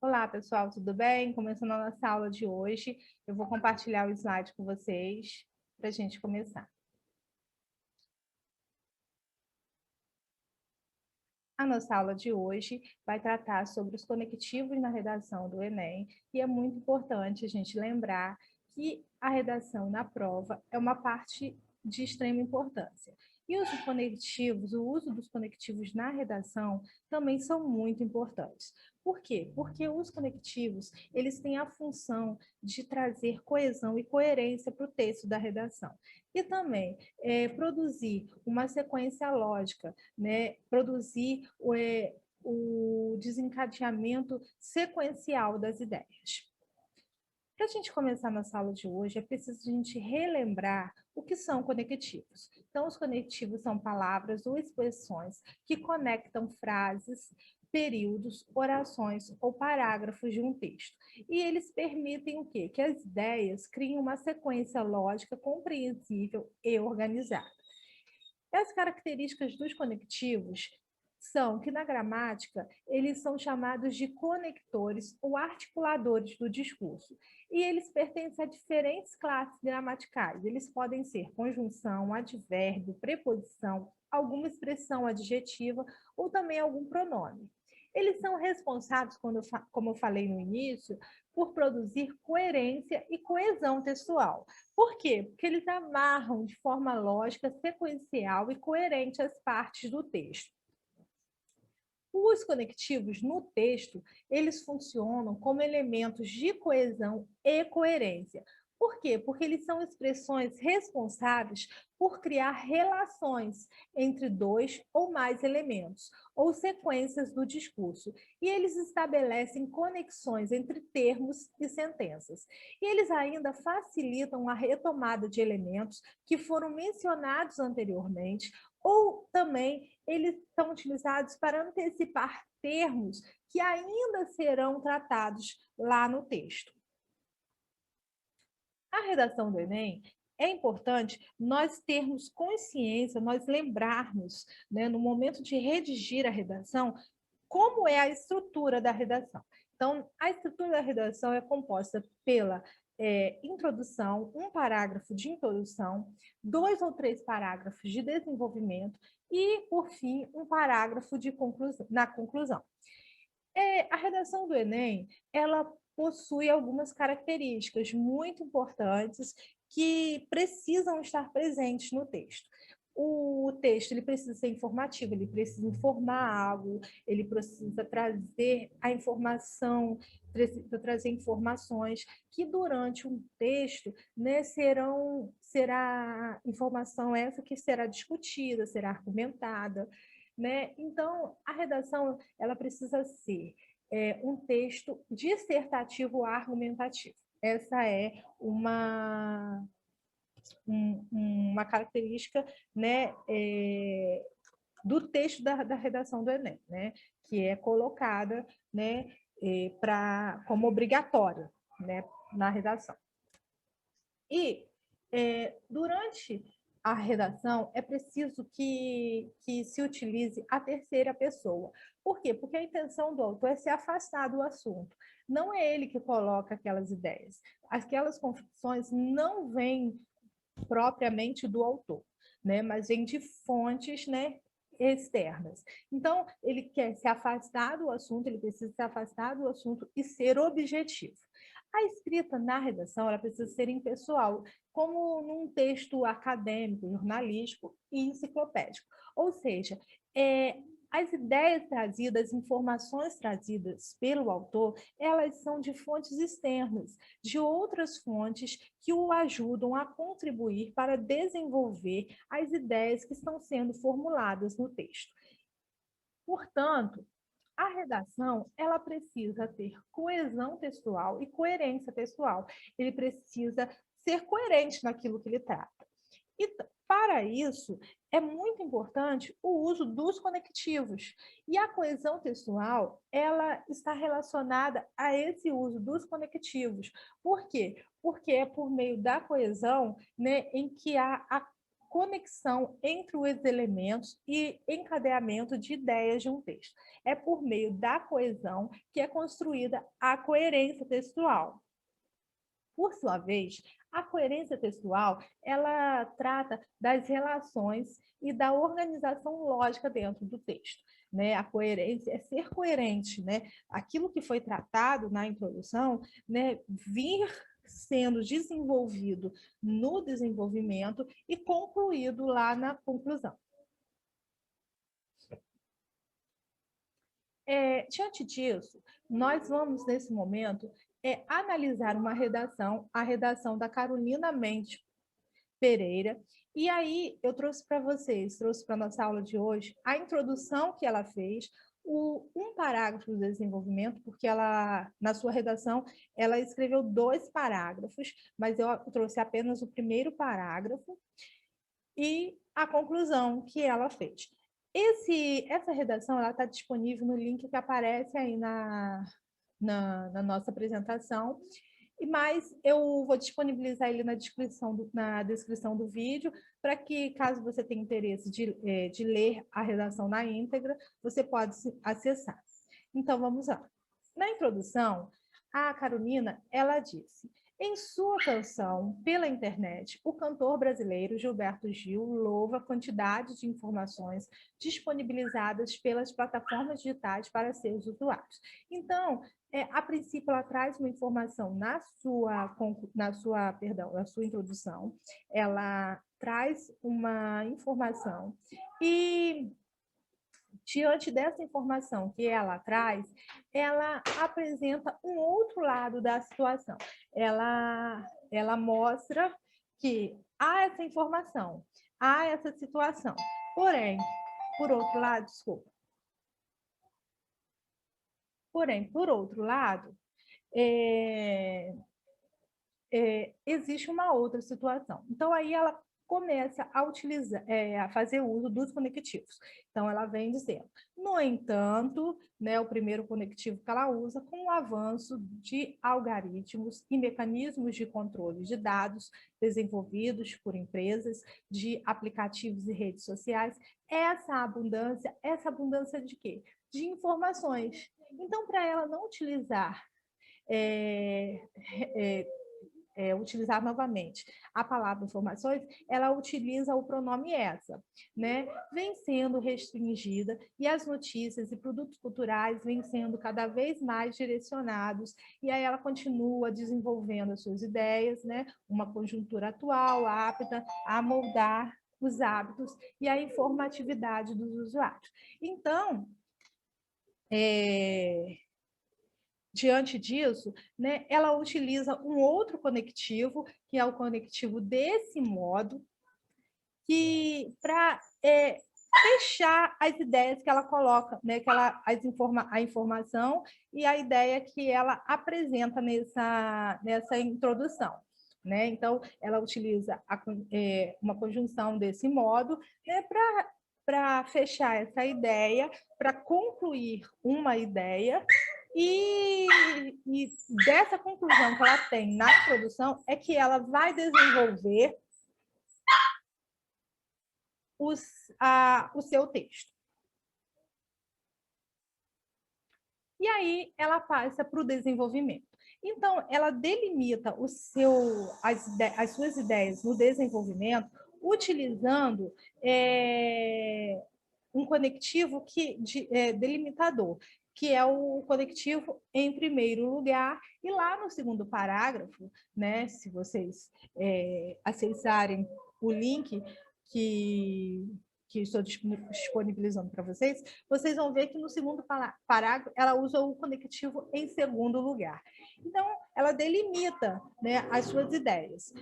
Olá, pessoal, tudo bem? Começando a nossa aula de hoje, eu vou compartilhar o slide com vocês para a gente começar. A nossa aula de hoje vai tratar sobre os conectivos na redação do Enem, e é muito importante a gente lembrar que a redação na prova é uma parte de extrema importância. E os conectivos, o uso dos conectivos na redação também são muito importantes. Por quê? Porque os conectivos, eles têm a função de trazer coesão e coerência para o texto da redação. E também produzir uma sequência lógica, né? Produzir o desencadeamento sequencial das ideias. Para a gente começar nossa aula de hoje, é preciso a gente relembrar o que são conectivos. Então, os conectivos são palavras ou expressões que conectam frases, períodos, orações ou parágrafos de um texto. E eles permitem o quê? Que as ideias criem uma sequência lógica compreensível e organizada. As características dos conectivos são que, na gramática, eles são chamados de conectores ou articuladores do discurso. E eles pertencem a diferentes classes gramaticais. Eles podem ser conjunção, advérbio, preposição, alguma expressão adjetiva ou também algum pronome. Eles são responsáveis, como eu falei no início, por produzir coerência e coesão textual. Por quê? Porque eles amarram de forma lógica, sequencial e coerente as partes do texto. Os conectivos no texto, eles funcionam como elementos de coesão e coerência. Por quê? Porque eles são expressões responsáveis por criar relações entre dois ou mais elementos, ou sequências do discurso. E eles estabelecem conexões entre termos e sentenças. E eles ainda facilitam a retomada de elementos que foram mencionados anteriormente, ou também eles são utilizados para antecipar termos que ainda serão tratados lá no texto. A redação do Enem é importante nós termos consciência, nós lembrarmos, né, no momento de redigir a redação, como é a estrutura da redação. Então, a estrutura da redação é composta pela introdução, um parágrafo de introdução, 2 ou 3 parágrafos de desenvolvimento e, por fim, um parágrafo de conclusão, na conclusão. A redação do Enem, ela possui algumas características muito importantes que precisam estar presentes no texto. O texto ele precisa ser informativo, ele precisa informar algo, ele precisa trazer a informação, precisa trazer informações que durante um texto, né, será informação essa que será discutida, será argumentada, né? Então, a redação ela precisa ser um texto dissertativo argumentativo. Essa é uma característica, né, do texto da redação do Enem, né, que é colocada, né, como obrigatória, né, na redação. E durante a redação é preciso que se utilize a terceira pessoa. Por quê? Porque a intenção do autor é se afastar do assunto. Não é ele que coloca aquelas ideias. Aquelas confissões não vêm propriamente do autor, né? Mas vem de fontes, né, externas. Então, ele quer se afastar do assunto, ele precisa se afastar do assunto e ser objetivo. A escrita na redação ela precisa ser impessoal, como num texto acadêmico, jornalístico e enciclopédico. Ou seja, as ideias trazidas, as informações trazidas pelo autor, elas são de fontes externas, de outras fontes que o ajudam a contribuir para desenvolver as ideias que estão sendo formuladas no texto. Portanto, a redação ela precisa ter coesão textual e coerência textual. Ele precisa ser coerente naquilo que ele trata. E para isso, é muito importante o uso dos conectivos. E a coesão textual, ela está relacionada a esse uso dos conectivos. Por quê? Porque é por meio da coesão, né, em que há a conexão entre os elementos e encadeamento de ideias de um texto. É por meio da coesão que é construída a coerência textual. Por sua vez, a coerência textual, ela trata das relações e da organização lógica dentro do texto, né? A coerência é ser coerente, né? Aquilo que foi tratado na introdução, né, vir sendo desenvolvido no desenvolvimento e concluído lá na conclusão. Diante disso, nós vamos, nesse momento, analisar uma redação, a redação da Carolina Mendes Pereira, e aí eu trouxe para vocês, trouxe para a nossa aula de hoje, a introdução que ela fez, um parágrafo do desenvolvimento, porque ela, na sua redação, ela escreveu 2 parágrafos, mas eu trouxe apenas o primeiro parágrafo, e a conclusão que ela fez. Essa redação está disponível no link que aparece aí na nossa apresentação, mas eu vou disponibilizar ele na descrição do vídeo, para que, caso você tenha interesse de ler a redação na íntegra, você pode acessar. Então, vamos lá. Na introdução, a Carolina, ela disse: em sua canção Pela Internet, o cantor brasileiro Gilberto Gil louva a quantidade de informações disponibilizadas pelas plataformas digitais para seus usuários. Então, a princípio, ela traz uma informação na sua introdução, ela traz uma informação e, diante dessa informação que ela traz, ela apresenta um outro lado da situação. Ela mostra que há essa informação, há essa situação. Porém, por outro lado, por outro lado, existe uma outra situação. Então, aí ela começa a utilizar, a fazer uso dos conectivos. Então, ela vem dizendo: no entanto, né, o primeiro conectivo que ela usa, com o avanço de algoritmos e mecanismos de controle de dados desenvolvidos por empresas, de aplicativos e redes sociais, essa abundância de quê? De informações. Então, para ela não utilizar utilizar novamente a palavra informações, ela utiliza o pronome essa, né? Vem sendo restringida e as notícias e produtos culturais vêm sendo cada vez mais direcionados, e aí ela continua desenvolvendo as suas ideias, né? Uma conjuntura atual apta a moldar os hábitos e a informatividade dos usuários. Então, diante disso, né, ela utiliza um outro conectivo, que é o conectivo desse modo, que para fechar as ideias que ela coloca, né, que a informação e a ideia que ela apresenta nessa introdução. Né? Então, ela utiliza uma conjunção desse modo, né, para fechar essa ideia, para concluir uma ideia, e dessa conclusão que ela tem na introdução é que ela vai desenvolver o seu texto. E aí ela passa para o desenvolvimento. Então, ela delimita as suas ideias no desenvolvimento utilizando um conectivo delimitador, que é o conectivo em primeiro lugar, e lá no segundo parágrafo, né, se vocês acessarem o link que estou disponibilizando para vocês, vocês vão ver que no segundo parágrafo ela usa o conectivo em segundo lugar. Então, ela delimita, né, as suas ideias.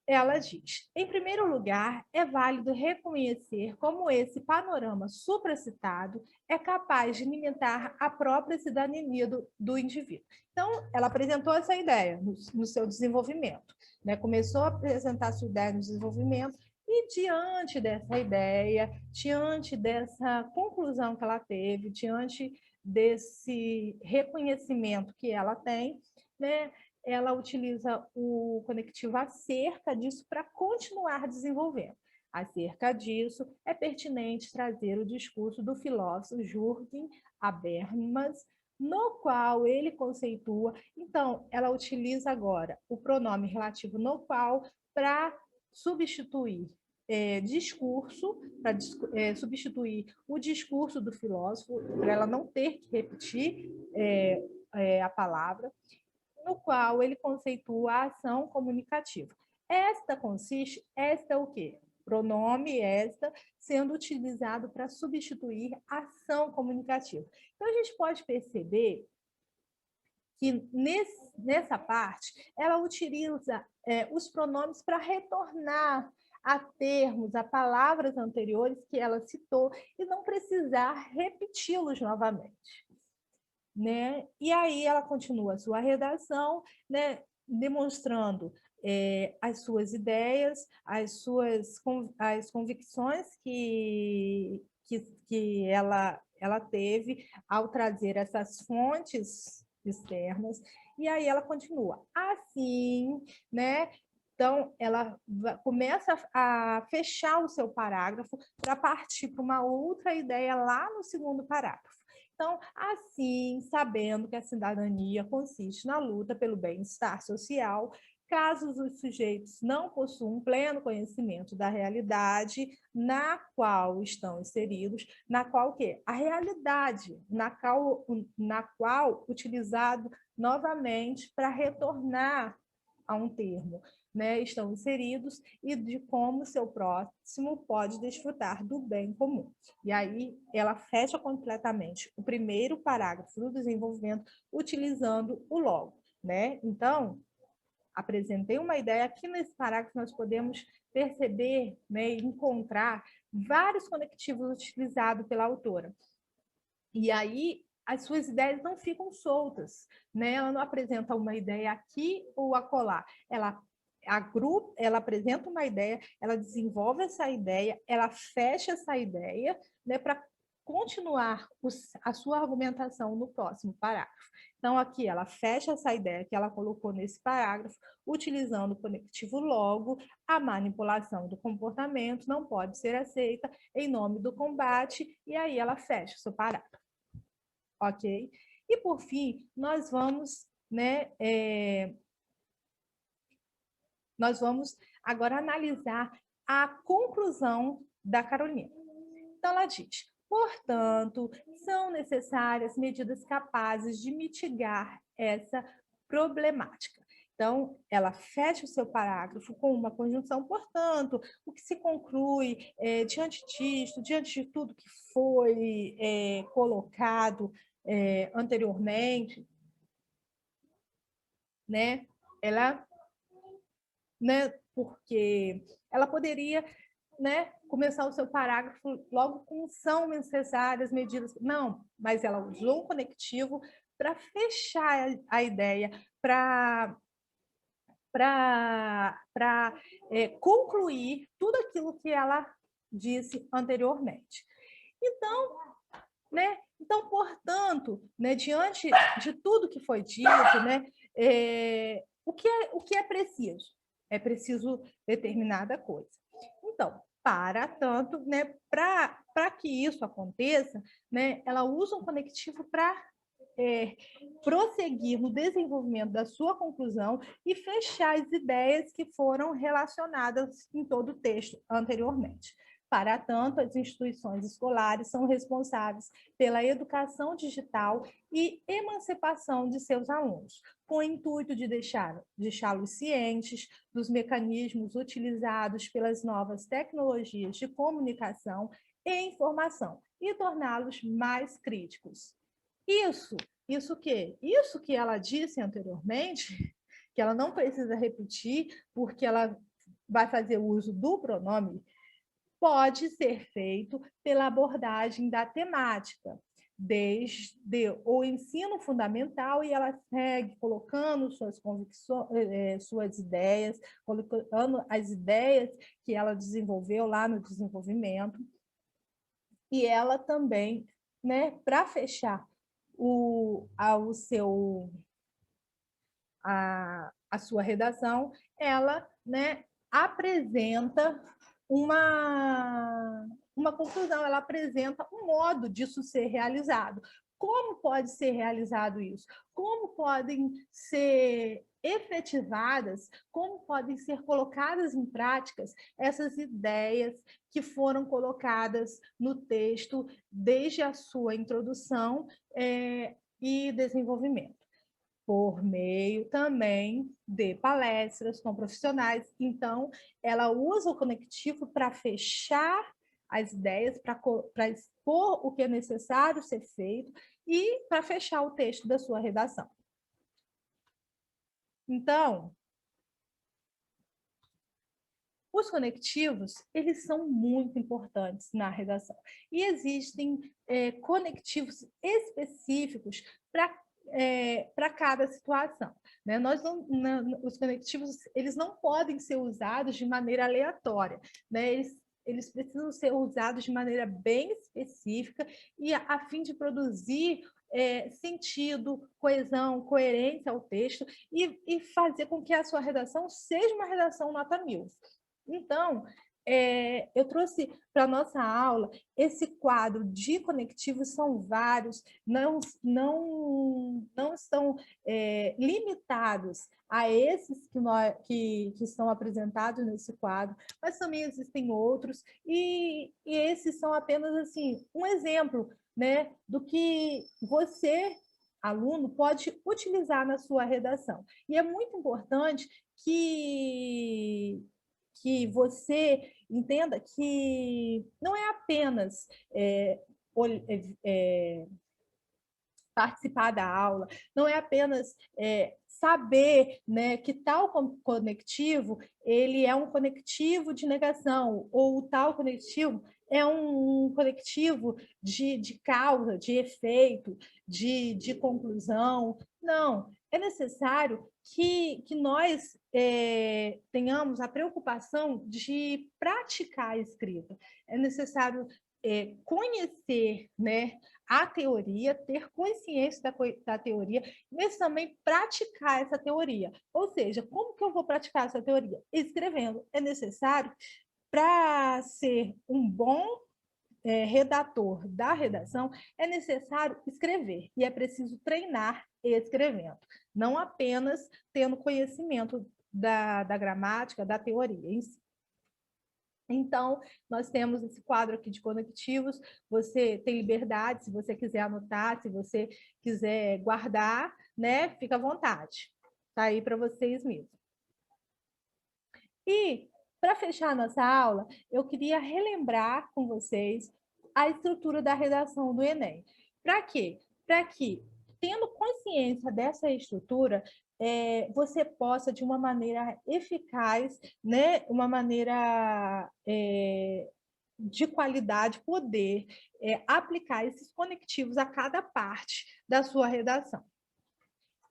Ela diz: em primeiro lugar, é válido reconhecer como esse panorama supracitado é capaz de limitar a própria cidadania do indivíduo. Então, ela apresentou essa ideia no seu desenvolvimento, né? Começou a apresentar sua ideia no desenvolvimento, e diante dessa ideia, diante dessa conclusão que ela teve, diante desse reconhecimento que ela tem, né, ela utiliza o conectivo acerca disso para continuar desenvolvendo. Acerca disso, é pertinente trazer o discurso do filósofo Jürgen Habermas, no qual ele conceitua. Então, ela utiliza agora o pronome relativo no qual para substituir discurso, para substituir o discurso do filósofo, para ela não ter que repetir a palavra, no qual ele conceitua a ação comunicativa. Esta é o quê? Pronome esta sendo utilizado para substituir ação comunicativa. Então, a gente pode perceber que nessa parte ela utiliza os pronomes para retornar a termos, a palavras anteriores que ela citou e não precisar repeti-los novamente. Né? E aí ela continua a sua redação, né, demonstrando as suas ideias, as convicções que ela teve ao trazer essas fontes externas, e aí ela continua assim, né? Então, ela começa a fechar o seu parágrafo para partir para uma outra ideia lá no segundo parágrafo. Então, assim, sabendo que a cidadania consiste na luta pelo bem-estar social, caso os sujeitos não possuam pleno conhecimento da realidade na qual estão inseridos, na qual o quê? A realidade na qual utilizado novamente para retornar a um termo, né, estão inseridos e de como seu próximo pode desfrutar do bem comum. E aí ela fecha completamente o primeiro parágrafo do desenvolvimento utilizando o logo, né? Então, apresentei uma ideia. Aqui nesse parágrafo nós podemos perceber, né, e encontrar vários conectivos utilizados pela autora. E aí as suas ideias não ficam soltas, né? Ela não apresenta uma ideia aqui ou acolá. Ela apresenta uma ideia, ela desenvolve essa ideia, ela fecha essa ideia, né, para continuar a sua argumentação no próximo parágrafo. Então, aqui ela fecha essa ideia que ela colocou nesse parágrafo, utilizando o conectivo logo, a manipulação do comportamento não pode ser aceita em nome do combate, e aí ela fecha o seu parágrafo. Ok? E, por fim, nós vamos, né, nós vamos agora analisar a conclusão da Carolina. Então, ela diz: portanto, são necessárias medidas capazes de mitigar essa problemática. Então, ela fecha o seu parágrafo com uma conjunção, portanto, o que se conclui diante disto, diante de tudo que foi colocado anteriormente, né? Ela, né? Porque ela poderia, né, começar o seu parágrafo logo com são necessárias medidas. Não, mas ela usou um conectivo para fechar a ideia, para concluir tudo aquilo que ela disse anteriormente. Então, né? Então, portanto, né, diante de tudo que foi dito, né, o que é preciso? É preciso determinada coisa. Então, para tanto, né, para que isso aconteça, né, ela usa um conectivo para prosseguir no desenvolvimento da sua conclusão e fechar as ideias que foram relacionadas em todo o texto anteriormente. Para tanto, as instituições escolares são responsáveis pela educação digital e emancipação de seus alunos, com o intuito de deixá-los cientes dos mecanismos utilizados pelas novas tecnologias de comunicação e informação e torná-los mais críticos. Isso o quê? Isso que ela disse anteriormente, que ela não precisa repetir, porque ela vai fazer uso do pronome, pode ser feito pela abordagem da temática, desde o ensino fundamental, e ela segue colocando suas convicções, suas ideias, colocando as ideias que ela desenvolveu lá no desenvolvimento, e ela também, né, para fechar a sua redação, ela, né, apresenta uma conclusão, ela apresenta um modo disso ser realizado. Como pode ser realizado isso? Como podem ser efetivadas, como podem ser colocadas em práticas essas ideias que foram colocadas no texto desde a sua introdução e desenvolvimento? Por meio também de palestras com profissionais. Então, ela usa o conectivo para fechar as ideias, para expor o que é necessário ser feito e para fechar o texto da sua redação. Então, os conectivos, eles são muito importantes na redação. E existem conectivos específicos para cada situação. Né? Os conectivos, eles não podem ser usados de maneira aleatória. Né? Eles precisam ser usados de maneira bem específica e a fim de produzir sentido, coesão, coerência ao texto e fazer com que a sua redação seja uma redação nota 1000. Então, eu trouxe para a nossa aula esse quadro de conectivos, são vários, não estão limitados a esses que estão apresentados nesse quadro, mas também existem outros, e esses são apenas assim, um exemplo, né, do que você, aluno, pode utilizar na sua redação. E é muito importante que você entenda que não é apenas participar da aula, não é apenas saber, né, que tal conectivo ele é um conectivo de negação, ou tal conectivo é um conectivo de causa, de efeito, de conclusão. Não, é necessário que nós tenhamos a preocupação de praticar a escrita. É necessário conhecer, né, a teoria, ter consciência da teoria, mas também praticar essa teoria. Ou seja, como que eu vou praticar essa teoria? Escrevendo. É necessário, para ser um bom redator da redação, é necessário escrever, e é preciso treinar escrevendo, não apenas tendo conhecimento da gramática, da teoria em si. Então, nós temos esse quadro aqui de conectivos, você tem liberdade, se você quiser anotar, se você quiser guardar, né? Fica à vontade, tá aí para vocês mesmos. E, para fechar a nossa aula, eu queria relembrar com vocês a estrutura da redação do Enem. Para quê? Para que, tendo consciência dessa estrutura, você possa, de uma maneira eficaz, né, uma maneira de qualidade, poder aplicar esses conectivos a cada parte da sua redação.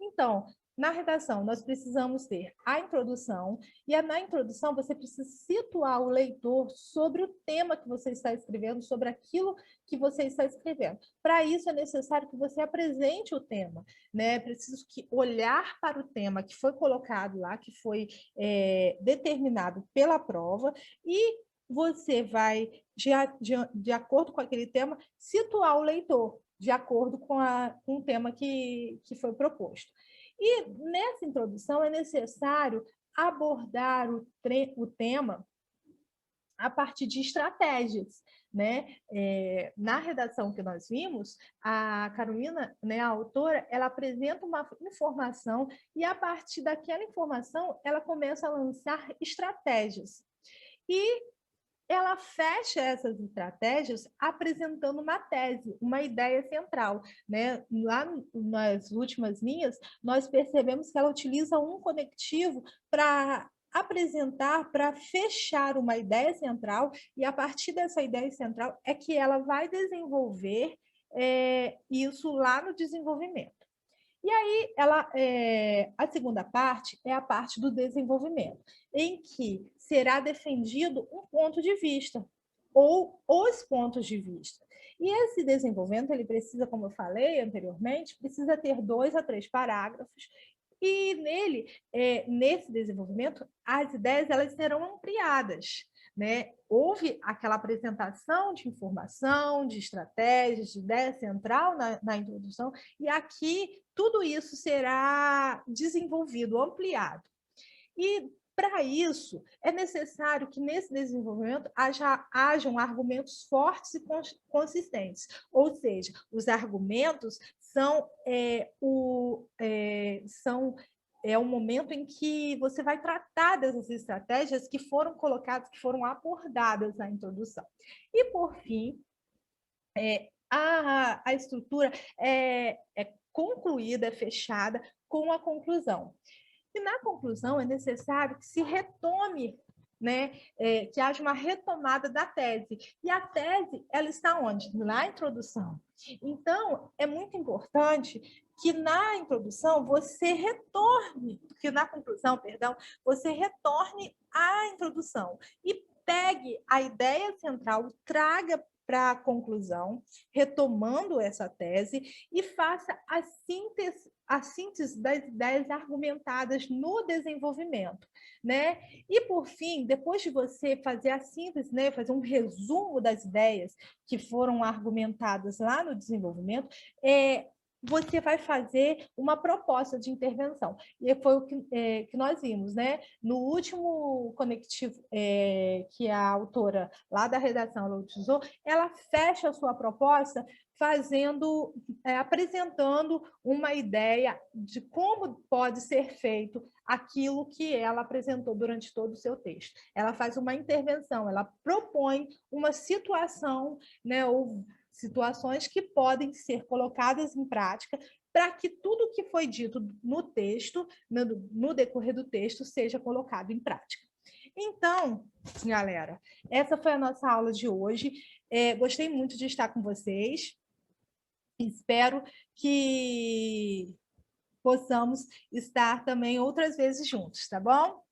Então, na redação, nós precisamos ter a introdução, e na introdução você precisa situar o leitor sobre o tema que você está escrevendo, sobre aquilo que você está escrevendo. Para isso, é necessário que você apresente o tema, né? É preciso olhar para o tema que foi colocado lá, que foi determinado pela prova, e você vai, de acordo com aquele tema, situar o leitor, de acordo com o tema que foi proposto. E nessa introdução é necessário abordar o tema a partir de estratégias, né? Na redação que nós vimos, a Carolina, né, a autora, ela apresenta uma informação e a partir daquela informação ela começa a lançar estratégias. E ela fecha essas estratégias apresentando uma tese, uma ideia central, né? Lá nas últimas linhas, nós percebemos que ela utiliza um conectivo para apresentar, para fechar uma ideia central, e a partir dessa ideia central é que ela vai desenvolver isso lá no desenvolvimento. E aí, a segunda parte é a parte do desenvolvimento, em que será defendido um ponto de vista, ou os pontos de vista. E esse desenvolvimento, ele precisa, como eu falei anteriormente, precisa ter 2 a 3 parágrafos, E nesse desenvolvimento, as ideias elas serão ampliadas, né? Houve aquela apresentação de informação, de estratégias, de ideia central na introdução, e aqui tudo isso será desenvolvido, ampliado. E, para isso, é necessário que, nesse desenvolvimento, hajam argumentos fortes e consistentes. Ou seja, os argumentos são o momento em que você vai tratar dessas estratégias que foram colocadas, que foram abordadas na introdução. E, por fim, a estrutura é concluída, é fechada com a conclusão. E na conclusão é necessário que se retome, né, que haja uma retomada da tese. E a tese, ela está onde? Na introdução. Então, é muito importante que na introdução você retorne, que na conclusão, perdão, você retorne à introdução e pegue a ideia central, traga para a conclusão, retomando essa tese, e faça a síntese das ideias argumentadas no desenvolvimento, né? E, por fim, depois de você fazer a síntese, né, fazer um resumo das ideias que foram argumentadas lá no desenvolvimento, você vai fazer uma proposta de intervenção. E foi o que nós vimos, né? No último conectivo que a autora lá da redação ela utilizou, ela fecha a sua proposta apresentando uma ideia de como pode ser feito aquilo que ela apresentou durante todo o seu texto. Ela faz uma intervenção, ela propõe uma situação, né, ou situações que podem ser colocadas em prática para que tudo que foi dito no texto, no decorrer do texto, seja colocado em prática. Então, galera, essa foi a nossa aula de hoje. Gostei muito de estar com vocês. Espero que possamos estar também outras vezes juntos, tá bom?